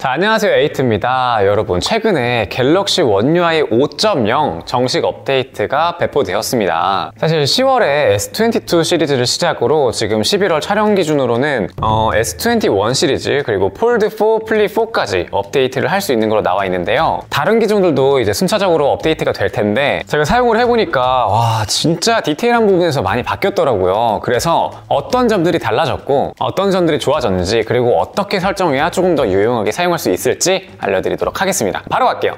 자, 안녕하세요, 에이트입니다. 여러분, 최근에 갤럭시 원 UI 5.0 정식 업데이트가 배포되었습니다. 사실 10월에 S22 시리즈를 시작으로 지금 11월 촬영 기준으로는 S21 시리즈 그리고 폴드 4, 플립 4까지 업데이트를 할 수 있는 걸로 나와 있는데요. 다른 기종들도 이제 순차적으로 업데이트가 될 텐데 제가 사용을 해보니까 와, 진짜 디테일한 부분에서 많이 바뀌었더라고요. 그래서 어떤 점들이 달라졌고 어떤 점들이 좋아졌는지, 그리고 어떻게 설정해야 조금 더 유용하게 사용할 수 있을지 알려드리도록 하겠습니다. 바로 갈게요.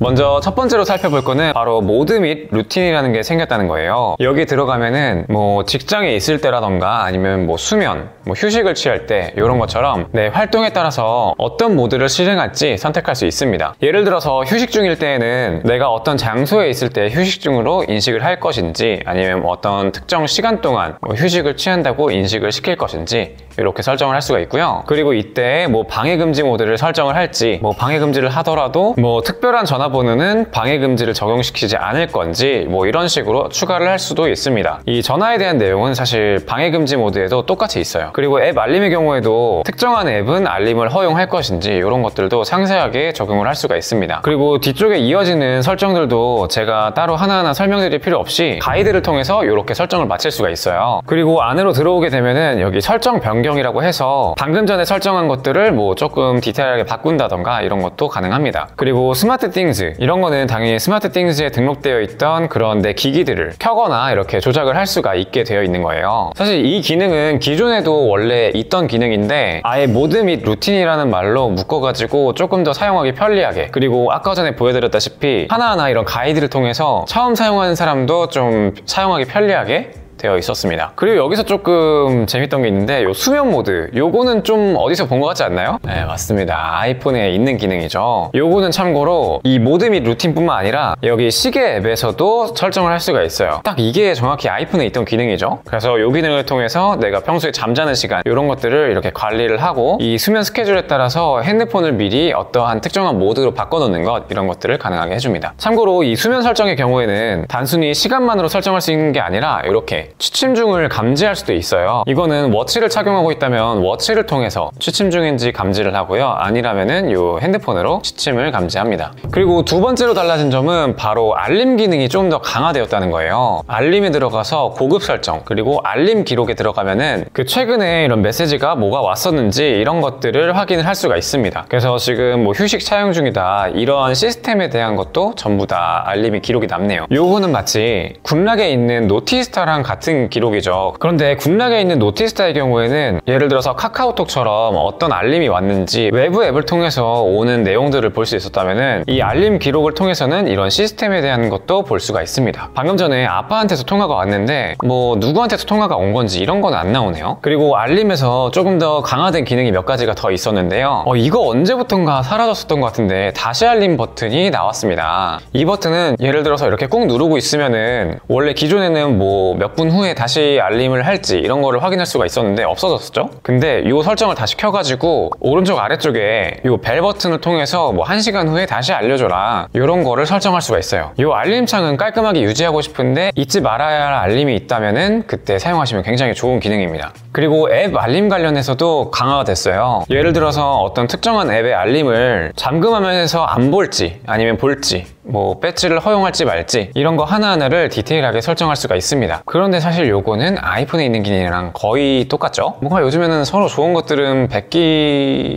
먼저 첫 번째로 살펴볼 거는 바로 모드 및 루틴이라는 게 생겼다는 거예요. 여기 들어가면은 뭐 직장에 있을 때라던가 아니면 뭐 수면, 뭐 휴식을 취할 때 이런 것처럼 내 활동에 따라서 어떤 모드를 실행할지 선택할 수 있습니다. 예를 들어서 휴식 중일 때에는 내가 어떤 장소에 있을 때 휴식 중으로 인식을 할 것인지, 아니면 어떤 특정 시간 동안 뭐 휴식을 취한다고 인식을 시킬 것인지 이렇게 설정을 할 수가 있고요. 그리고 이때 뭐 방해금지 모드를 설정을 할지, 뭐 방해금지를 하더라도 뭐 특별한 전화번호는 방해금지를 적용시키지 않을 건지, 뭐 이런 식으로 추가를 할 수도 있습니다. 이 전화에 대한 내용은 사실 방해금지 모드에도 똑같이 있어요. 그리고 앱 알림의 경우에도 특정한 앱은 알림을 허용할 것인지 이런 것들도 상세하게 적용을 할 수가 있습니다. 그리고 뒤쪽에 이어지는 설정들도 제가 따로 하나하나 설명드릴 필요 없이 가이드를 통해서 이렇게 설정을 마칠 수가 있어요. 그리고 안으로 들어오게 되면은 여기 설정 변경이라고 해서 방금 전에 설정한 것들을 뭐 조금 디테일하게 바꾼다던가 이런 것도 가능합니다. 그리고 스마트 띵즈, 이런 거는 당연히 스마트 띵즈에 등록되어 있던 그런 내 기기들을 켜거나 이렇게 조작을 할 수가 있게 되어 있는 거예요. 사실 이 기능은 기존에도 원래 있던 기능인데 아예 모드 및 루틴이라는 말로 묶어가지고 조금 더 사용하기 편리하게, 그리고 아까 전에 보여드렸다시피 하나하나 이런 가이드를 통해서 처음 사용하는 사람도 좀 사용하기 편리하게 되어 있었습니다. 그리고 여기서 조금 재밌던 게 있는데 요 수면 모드, 요거는 좀 어디서 본 것 같지 않나요? 네, 맞습니다. 아이폰에 있는 기능이죠. 요거는 참고로 이 모드 및 루틴뿐만 아니라 여기 시계 앱에서도 설정을 할 수가 있어요. 딱 이게 정확히 아이폰에 있던 기능이죠. 그래서 요 기능을 통해서 내가 평소에 잠자는 시간 이런 것들을 이렇게 관리를 하고 이 수면 스케줄에 따라서 핸드폰을 미리 어떠한 특정한 모드로 바꿔놓는 것, 이런 것들을 가능하게 해줍니다. 참고로 이 수면 설정의 경우에는 단순히 시간만으로 설정할 수 있는 게 아니라 이렇게 취침 중을 감지할 수도 있어요. 이거는 워치를 착용하고 있다면 워치를 통해서 취침 중인지 감지를 하고요. 아니라면은 이 핸드폰으로 취침을 감지합니다. 그리고 두 번째로 달라진 점은 바로 알림 기능이 좀 더 강화되었다는 거예요. 알림에 들어가서 고급 설정, 그리고 알림 기록에 들어가면은 그 최근에 이런 메시지가 뭐가 왔었는지 이런 것들을 확인을 할 수가 있습니다. 그래서 지금 뭐 휴식 사용 중이다, 이러한 시스템에 대한 것도 전부 다 알림이 기록이 남네요. 요거는 마치 굿락에 있는 노티스타랑 같은 기록이죠. 그런데 굿락에 있는 노티스타의 경우에는 예를 들어서 카카오톡처럼 어떤 알림이 왔는지 외부 앱을 통해서 오는 내용들을 볼 수 있었다면은 이 알림 기록을 통해서는 이런 시스템에 대한 것도 볼 수가 있습니다. 방금 전에 아빠한테서 통화가 왔는데 뭐 누구한테서 통화가 온 건지 이런 건 안 나오네요. 그리고 알림에서 조금 더 강화된 기능이 몇 가지가 더 있었는데요. 이거 언제부턴가 사라졌었던 것 같은데 다시 알림 버튼이 나왔습니다. 이 버튼은 예를 들어서 이렇게 꾹 누르고 있으면은 원래 기존에는 뭐 몇 분 후에 다시 알림을 할지 이런 거를 확인할 수가 있었는데 없어졌었죠. 근데 이 설정을 다시 켜가지고 오른쪽 아래쪽에 이 벨 버튼을 통해서 뭐 1시간 후에 다시 알려줘라, 이런 거를 설정할 수가 있어요. 이 알림창은 깔끔하게 유지하고 싶은데 잊지 말아야 할 알림이 있다면은 그때 사용하시면 굉장히 좋은 기능입니다. 그리고 앱 알림 관련해서도 강화가 됐어요. 예를 들어서 어떤 특정한 앱의 알림을 잠금화면에서 안 볼지 아니면 볼지, 뭐 배지를 허용할지 말지 이런 거 하나하나를 디테일하게 설정할 수가 있습니다. 그런데 사실 요거는 아이폰에 있는 기능이랑 거의 똑같죠? 뭔가 요즘에는 서로 좋은 것들은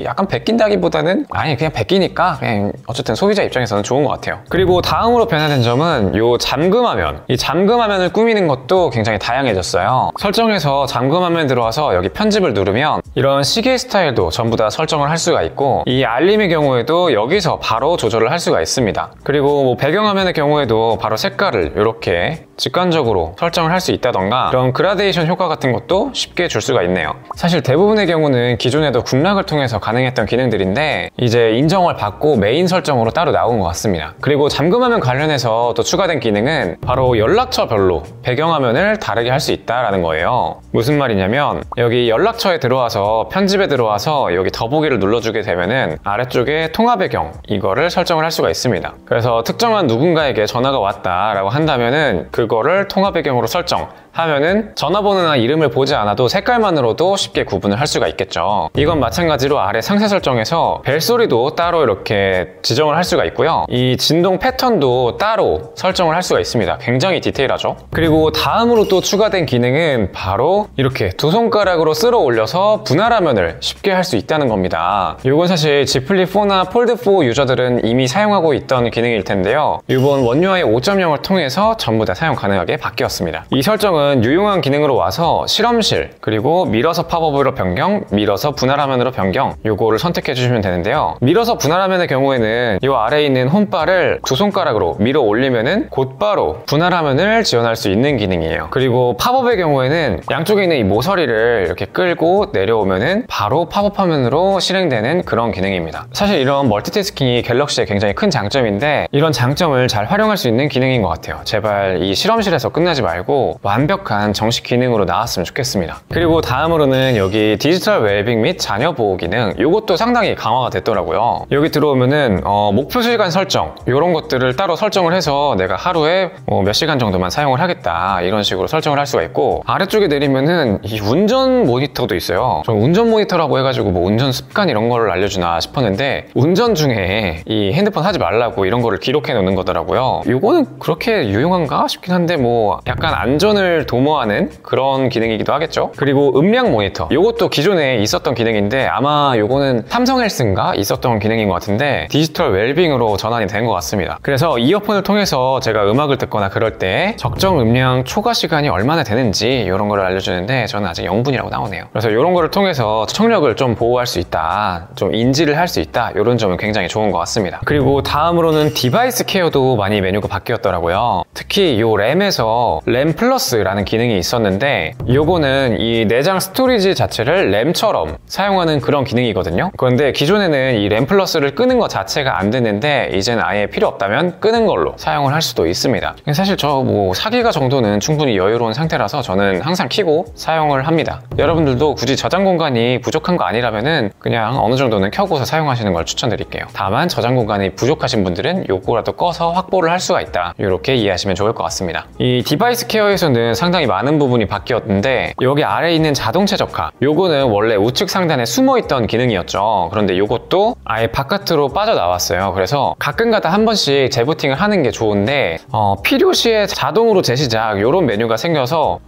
약간 베낀다기보다는 아니 그냥 베끼니까 그냥 어쨌든 소비자 입장에서는 좋은 것 같아요. 그리고 다음으로 변화된 점은 요 잠금화면, 이 잠금화면을 꾸미는 것도 굉장히 다양해졌어요. 설정에서 잠금화면 들어와서 여기 편집을 누르면 이런 시계 스타일도 전부 다 설정을 할 수가 있고, 이 알림의 경우에도 여기서 바로 조절을 할 수가 있습니다. 그리고 뭐 배경화면의 경우에도 바로 색깔을 이렇게 직관적으로 설정을 할 수 있다던가 이런 그라데이션 효과 같은 것도 쉽게 줄 수가 있네요. 사실 대부분의 경우는 기존에도 굿락을 통해서 가능했던 기능들인데 이제 인정을 받고 메인 설정으로 따로 나온 것 같습니다. 그리고 잠금화면 관련해서 또 추가된 기능은 바로 연락처별로 배경화면을 다르게 할 수 있다라는 거예요. 무슨 말이냐면 여기 연락처에 들어와서 편집에 들어와서 여기 더보기를 눌러주게 되면은 아래쪽에 통화 배경 이거를 설정을 할 수가 있습니다. 그래서 특정한 누군가에게 전화가 왔다라고 한다면은 그거를 통화 배경으로 설정 하면은 전화번호나 이름을 보지 않아도 색깔만으로도 쉽게 구분을 할 수가 있겠죠. 이건 마찬가지로 아래 상세 설정에서 벨소리도 따로 이렇게 지정을 할 수가 있고요. 이 진동 패턴도 따로 설정을 할 수가 있습니다. 굉장히 디테일하죠. 그리고 다음으로 또 추가된 기능은 바로 이렇게 두 손가락으로 쓸어 올려서 분할 화면을 쉽게 할 수 있다는 겁니다. 이건 사실 Z Flip 4나 폴드 4 유저들은 이미 사용하고 있던 기능일 텐데요. 이번 원UI 5.0을 통해서 전부 다 사용 가능하게 바뀌었습니다. 이 설정은 유용한 기능으로 와서 실험실, 그리고 밀어서 팝업으로 변경, 밀어서 분할 화면으로 변경, 요거를 선택해 주시면 되는데요. 밀어서 분할 화면의 경우에는 이 아래에 있는 홈바를 두 손가락으로 밀어 올리면은 곧바로 분할 화면을 지원할 수 있는 기능이에요. 그리고 팝업의 경우에는 양쪽에 있는 이 모서리를 이렇게 끌고 내려오면은 바로 팝업 화면으로 실행되는 그런 기능입니다. 사실 이런 멀티태스킹이 갤럭시의 굉장히 큰 장점인데 이런 장점을 잘 활용할 수 있는 기능인 것 같아요. 제발 이 실험실에서 끝나지 말고 완벽한 정식 기능으로 나왔으면 좋겠습니다. 그리고 다음으로는 여기 디지털 웰빙 및 자녀 보호 기능, 이것도 상당히 강화가 됐더라고요. 여기 들어오면은 목표 시간 설정, 이런 것들을 따로 설정을 해서 내가 하루에 몇 시간 정도만 사용을 하겠다, 이런 식으로 설정을 할 수가 있고, 아래쪽에 내리면은 이 운전 모니터도 있어요. 저 운전 모니터라고 해가지고 뭐 운전 습관 이런 거를 알려주나 싶었는데 운전 중에 이 핸드폰 하지 말라고 이런 거를 기록해 놓는 거더라고요. 이거는 그렇게 유용한가 싶긴 한데 뭐 약간 안전을 도모하는 그런 기능이기도 하겠죠. 그리고 음량 모니터, 이것도 기존에 있었던 기능인데 아마 이거는 삼성 헬스인가 있었던 기능인 것 같은데 디지털 웰빙으로 전환이 된 것 같습니다. 그래서 이어폰을 통해서 제가 음악을 듣거나 그럴 때 적정 음량 초과 시간이 얼마나 되는지 이런 거를 알려주는데 저는 아직 0분이라고 나오네요. 그래서 이런 거를 통해서 청력을 좀 보호할 수 있다, 좀 인지를 할 수 있다, 이런 점은 굉장히 좋은 것 같습니다. 그리고 다음으로는 디바이스 케어도 많이 메뉴가 바뀌었더라고요. 특히 이 램에서 램 플러스라는 기능이 있었는데 요거는 이 내장 스토리지 자체를 램처럼 사용하는 그런 기능이거든요. 그런데 기존에는 이 램 플러스를 끄는 것 자체가 안 됐는데 이제는 아예 필요 없다면 끄는 걸로 사용을 할 수도 있습니다. 사실 저 뭐 4기가 정도는 충분히 여유로운 상태라서 저는 항상 켜고 사용을 합니다. 여러분들도 굳이 저장 공간이 부족한 거 아니라면은 그냥 어느 정도는 켜고서 사용하시는 걸 추천드릴게요. 다만 저장 공간이 부족하신 분들은 요거라도 꺼서 확보를 할 수가 있다, 이렇게 이해하시면 좋을 것 같습니다. 이 디바이스 케어에서는 상당히 많은 부분이 바뀌었는데 여기 아래에 있는 자동 최적화, 요거는 원래 우측 상단에 숨어있던 기능이었죠. 그런데 요것도 아예 바깥으로 빠져나왔어요. 그래서 가끔가다 한 번씩 재부팅을 하는 게 좋은데 필요시에 자동으로 재시작 요런 메뉴가 생겨서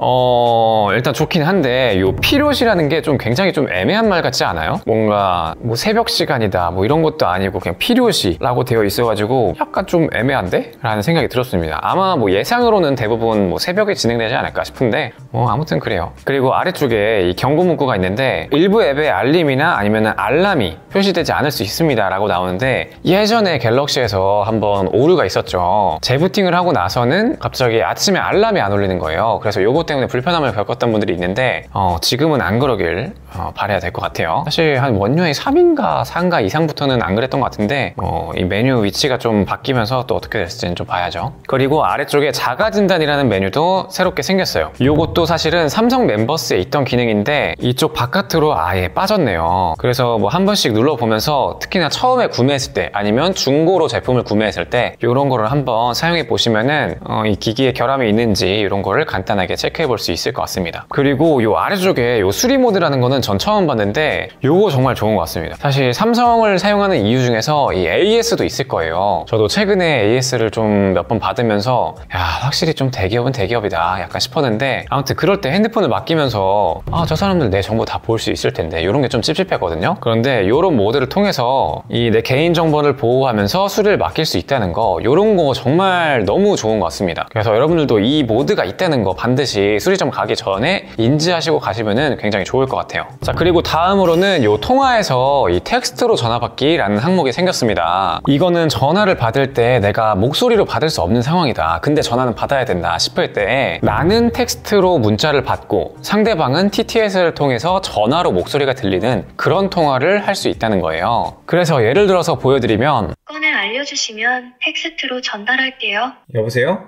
일단 좋긴 한데 요 필요시라는 게 좀 굉장히 좀 애매한 말 같지 않아요? 뭔가 뭐 새벽 시간이다 뭐 이런 것도 아니고 그냥 필요시라고 되어 있어가지고 약간 좀 애매한데? 라는 생각이 들었습니다. 아마 뭐 예상으로는 대부분 뭐 새벽에 진행되지 않을까 싶은데 아무튼 그래요. 그리고 아래쪽에 이 경고 문구가 있는데 일부 앱에 알림이나 아니면 알람이 표시되지 않을 수 있습니다 라고 나오는데 예전에 갤럭시에서 한번 오류가 있었죠. 재부팅을 하고 나서는 갑자기 아침에 알람이 안 울리는 거예요. 그래서 요거 때문에 불편함을 겪었던 분들이 있는데 지금은 안 그러길 바라야 될 것 같아요. 사실 한 원UI 3인가 4인가 이상부터는 안 그랬던 것 같은데 이 메뉴 위치가 좀 바뀌면서 또 어떻게 됐을지는 좀 봐야죠. 그리고 아래쪽에 자가 진단이라는 메뉴도 새롭게 생겼어요. 요것도 사실은 삼성 멤버스에 있던 기능인데 이쪽 바깥으로 아예 빠졌네요. 그래서 뭐 한 번씩 눌러보면서 특히나 처음에 구매했을 때 아니면 중고로 제품을 구매했을 때 이런 거를 한번 사용해 보시면은 이 기기에 결함이 있는지 이런 거를 간단하게 체크해 볼 수 있을 것 같습니다. 그리고 요 아래쪽에 요 수리 모드라는 거는 전 처음 봤는데 요거 정말 좋은 것 같습니다. 사실 삼성을 사용하는 이유 중에서 이 AS도 있을 거예요. 저도 최근에 AS를 좀 몇 번 받으면서 야 확실히 좀 대기업은 대기업이다 약간 싶었는데 아무튼 그럴 때 핸드폰을 맡기면서 저 사람들 내 정보 다 볼 수 있을 텐데 이런 게 좀 찝찝했거든요. 그런데 이런 모드를 통해서 이 내 개인정보를 보호하면서 수리를 맡길 수 있다는 거, 이런 거 정말 너무 좋은 것 같습니다. 그래서 여러분들도 이 모드가 있다는 거 반드시 수리점 가기 전에 인지하시고 가시면 굉장히 좋을 것 같아요. 자, 그리고 다음으로는 이 통화에서 이 텍스트로 전화 받기라는 항목이 생겼습니다. 이거는 전화를 받을 때 내가 목소리로 받을 수 없는 상황이다, 근데 전화는 받아야 된다 싶을 때 나는 텍스트로 문자를 받고 상대방은 TTS를 통해서 전화로 목소리가 들리는 그런 통화를 할 수 있다는 거예요. 그래서 예를 들어서 보여드리면 건을 알려주시면 텍스트로 전달할게요. 여보세요?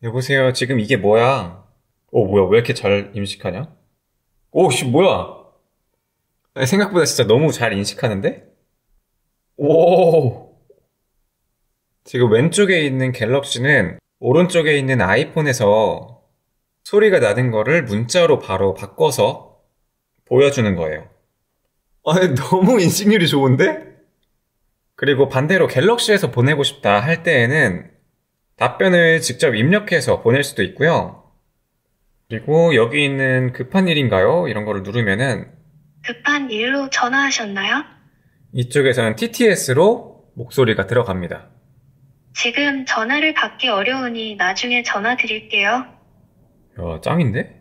여보세요, 지금 이게 뭐야? 뭐야, 왜 이렇게 잘 인식하냐? 씨, 뭐야? 생각보다 진짜 너무 잘 인식하는데? 지금 왼쪽에 있는 갤럭시는 오른쪽에 있는 아이폰에서 소리가 나는 거를 문자로 바로 바꿔서 보여주는 거예요. 너무 인식률이 좋은데? 그리고 반대로 갤럭시에서 보내고 싶다 할 때에는 답변을 직접 입력해서 보낼 수도 있고요. 그리고 여기 있는 급한 일인가요? 이런 거를 누르면은 급한 일로 전화하셨나요? 이쪽에서는 TTS로 목소리가 들어갑니다. 지금 전화를 받기 어려우니 나중에 전화 드릴게요. 야, 짱인데?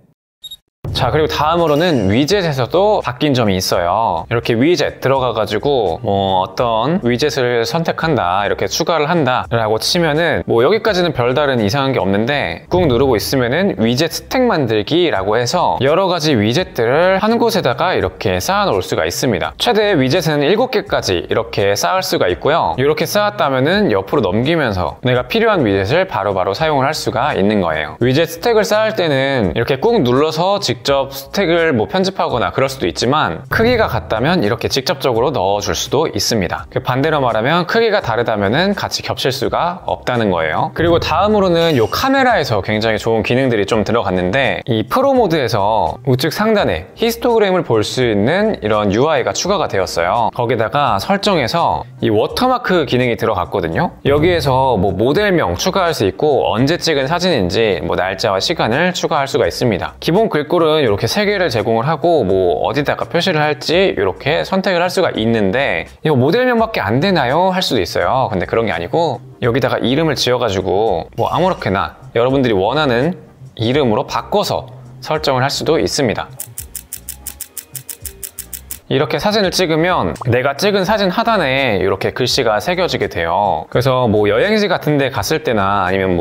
자, 그리고 다음으로는 위젯에서도 바뀐 점이 있어요. 이렇게 위젯 들어가가지고 어떤 위젯을 선택한다, 이렇게 추가를 한다 라고 치면은 여기까지는 별다른 이상한 게 없는데 꾹 누르고 있으면은 위젯 스택 만들기 라고 해서 여러 가지 위젯들을 한 곳에다가 이렇게 쌓아 놓을 수가 있습니다. 최대 위젯은 7개까지 이렇게 쌓을 수가 있고요. 이렇게 쌓았다면은 옆으로 넘기면서 내가 필요한 위젯을 바로바로 사용을 할 수가 있는 거예요. 위젯 스택을 쌓을 때는 이렇게 꾹 눌러서 직접 스택을 편집하거나 그럴 수도 있지만 크기가 같다면 이렇게 직접적으로 넣어줄 수도 있습니다. 반대로 말하면 크기가 다르다면 같이 겹칠 수가 없다는 거예요. 그리고 다음으로는 이 카메라에서 굉장히 좋은 기능들이 좀 들어갔는데 이 프로 모드에서 우측 상단에 히스토그램을 볼 수 있는 이런 UI가 추가가 되었어요. 거기다가 설정에서 이 워터마크 기능이 들어갔거든요. 여기에서 모델명 추가할 수 있고 언제 찍은 사진인지 날짜와 시간을 추가할 수가 있습니다. 기본 글꼴은 이렇게 3개를 제공을 하고 어디다가 표시를 할지 이렇게 선택을 할 수가 있는데 이거 모델명밖에 안 되나요? 할 수도 있어요. 근데 그런 게 아니고 여기다가 이름을 지어가지고 아무렇게나 여러분들이 원하는 이름으로 바꿔서 설정을 할 수도 있습니다. 이렇게 사진을 찍으면 내가 찍은 사진 하단에 이렇게 글씨가 새겨지게 돼요. 그래서 여행지 같은 데 갔을 때나 아니면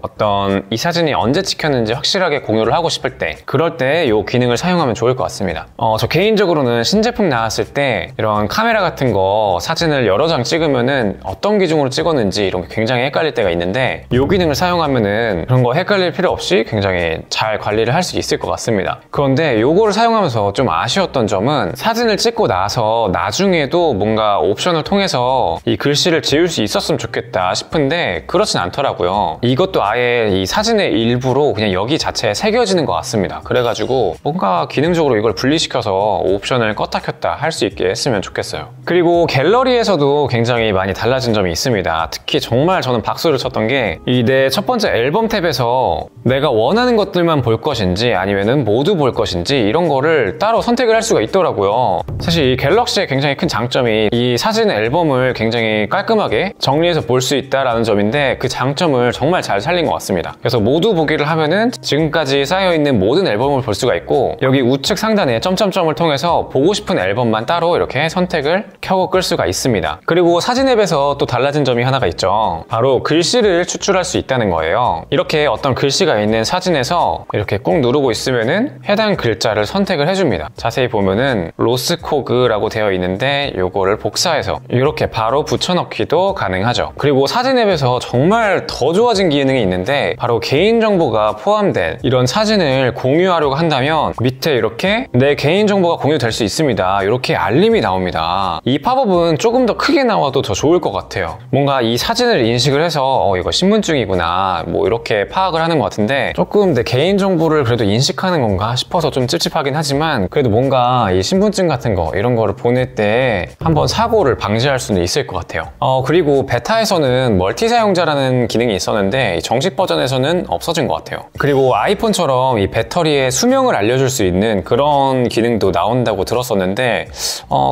어떤 이 사진이 언제 찍혔는지 확실하게 공유를 하고 싶을 때 그럴 때 이 기능을 사용하면 좋을 것 같습니다. 저 개인적으로는 신제품 나왔을 때 이런 카메라 같은 거 사진을 여러 장 찍으면은 어떤 기준으로 찍었는지 이런 게 굉장히 헷갈릴 때가 있는데 이 기능을 사용하면은 그런 거 헷갈릴 필요 없이 굉장히 잘 관리를 할 수 있을 것 같습니다. 그런데 이거를 사용하면서 좀 아쉬웠던 점은 사진을 찍고 나서 나중에도 뭔가 옵션을 통해서 이 글씨를 지울 수 있었으면 좋겠다 싶은데 그렇진 않더라고요. 이것도 아예 이 사진의 일부로 그냥 여기 자체에 새겨지는 것 같습니다. 그래가지고 뭔가 기능적으로 이걸 분리시켜서 옵션을 껐다 켰다 할 수 있게 했으면 좋겠어요. 그리고 갤러리에서도 굉장히 많이 달라진 점이 있습니다. 특히 정말 저는 박수를 쳤던 게 이 내 첫 번째 앨범 탭에서 내가 원하는 것들만 볼 것인지 아니면은 모두 볼 것인지 이런 거를 따로 선택을 할 수가 있더라고요. 사실 이 갤럭시의 굉장히 큰 장점이 이 사진 앨범을 굉장히 깔끔하게 정리해서 볼 수 있다는 점인데 그 장점을 정말 잘 살린 것 같습니다. 그래서 모두 보기를 하면은 지금까지 쌓여있는 모든 앨범을 볼 수가 있고 여기 우측 상단에 점점점을 통해서 보고 싶은 앨범만 따로 이렇게 선택을 켜고 끌 수가 있습니다. 그리고 사진 앱에서 또 달라진 점이 하나가 있죠. 바로 글씨를 추출할 수 있다는 거예요. 이렇게 어떤 글씨가 있는 사진에서 이렇게 꾹 누르고 있으면은 해당 글자를 선택을 해줍니다. 자세히 보면은 로스코그라고 되어 있는데 요거를 복사해서 이렇게 바로 붙여넣기도 가능하죠. 그리고 사진 앱에서 정말 더 좋아진 기능이 있는데 바로 개인정보가 포함된 이런 사진을 공유하려고 한다면 밑에 이렇게 내 개인정보가 공유될 수 있습니다. 이렇게 알림이 나옵니다. 이 팝업은 조금 더 크게 나와도 더 좋을 것 같아요. 뭔가 이 사진을 인식을 해서 이거 신분증이구나 이렇게 파악을 하는 것 같은데 조금 내 개인정보를 그래도 인식하는 건가 싶어서 좀 찝찝하긴 하지만 그래도 뭔가 이 신분증 같은 거 이런 거를 보낼 때 한번 사고를 방지할 수는 있을 것 같아요. 그리고 베타에서는 멀티 사용자라는 기능이 있었는데 정식 버전에서는 없어진 것 같아요. 그리고 아이폰처럼 이 배터리의 수명을 알려줄 수 있는 그런 기능도 나온다고 들었었는데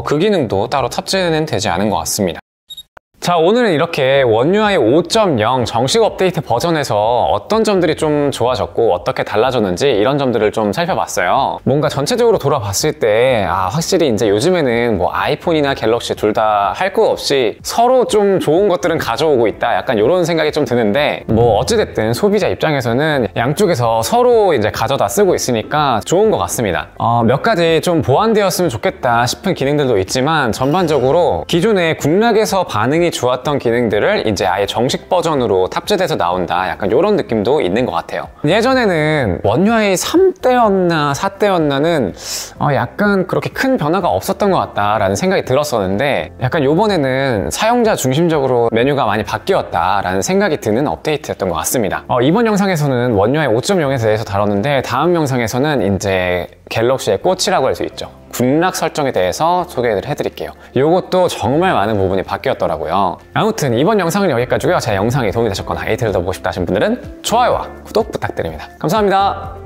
그 기능도 따로 탑재는 되지 않은 것 같습니다. 자, 오늘은 이렇게 원UI 5.0 정식 업데이트 버전에서 어떤 점들이 좀 좋아졌고 어떻게 달라졌는지 이런 점들을 좀 살펴봤어요. 뭔가 전체적으로 돌아봤을 때 확실히 이제 요즘에는 아이폰이나 갤럭시 둘 다 할 거 없이 서로 좀 좋은 것들은 가져오고 있다, 약간 이런 생각이 좀 드는데 어찌됐든 소비자 입장에서는 양쪽에서 서로 이제 가져다 쓰고 있으니까 좋은 것 같습니다. 몇 가지 좀 보완되었으면 좋겠다 싶은 기능들도 있지만 전반적으로 기존에 국락에서 반응이 좋았던 기능들을 이제 아예 정식 버전으로 탑재돼서 나온다, 약간 이런 느낌도 있는 것 같아요. 예전에는 원유I 3대였나 4대였나는 약간 그렇게 큰 변화가 없었던 것 같다라는 생각이 들었었는데, 약간 요번에는 사용자 중심적으로 메뉴가 많이 바뀌었다라는 생각이 드는 업데이트였던 것 같습니다. 이번 영상에서는 원유I 5.0에 대해서 다뤘는데, 다음 영상에서는 이제 갤럭시의 꽃이라고 할 수 있죠, 군락 설정에 대해서 소개를 해드릴게요. 이것도 정말 많은 부분이 바뀌었더라고요. 아무튼 이번 영상은 여기까지고요. 제 영상이 도움이 되셨거나 에이트를 더 보고 싶다 하신 분들은 좋아요와 구독 부탁드립니다. 감사합니다.